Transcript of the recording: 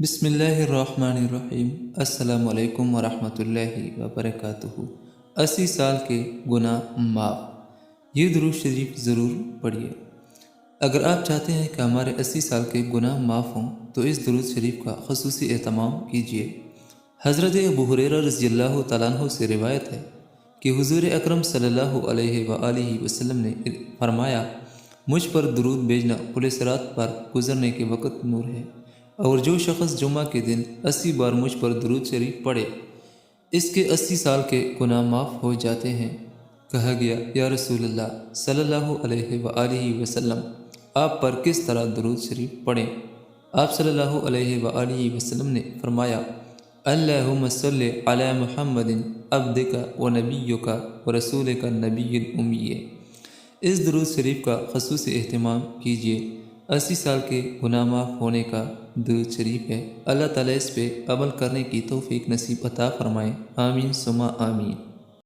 بسم اللہ الرحمن الرحیم۔ السلام علیکم ورحمۃ اللہ وبرکاتہ۔ 80 سال کے گناہ معاف، یہ درود شریف ضرور پڑھیے۔ اگر آپ چاہتے ہیں کہ ہمارے 80 سال کے گناہ معاف ہوں تو اس درود شریف کا خصوصی اہتمام کیجیے۔ حضرت ابو ہریرہ رضی اللہ تعالیٰ عنہ سے روایت ہے کہ حضور اکرم صلی اللہ علیہ وآلہ وسلم نے فرمایا، مجھ پر درود بھیجنا پل صراط پر گزرنے کے وقت نور ہے، اور جو شخص جمعہ کے دن 80 بار مجھ پر درود شریف پڑھے اس کے 80 سال کے گناہ معاف ہو جاتے ہیں۔ کہا گیا، یا رسول اللہ صلی اللہ علیہ وآلہ وسلم، آپ پر کس طرح درود شریف پڑھیں؟ آپ صلی اللہ علیہ وآلہ وسلم نے فرمایا، اللہم صلی علی محمد عبدک و نبیک و رسولک النبی الامی۔ اس درود شریف کا خصوصی اہتمام کیجیے۔ 80 سال کے گناہ معاف ہونے کا درود شریف ہے۔ اللہ تعالیٰ اس پہ عمل کرنے کی توفیق نصیب عطا فرمائے، آمین ثم آمین۔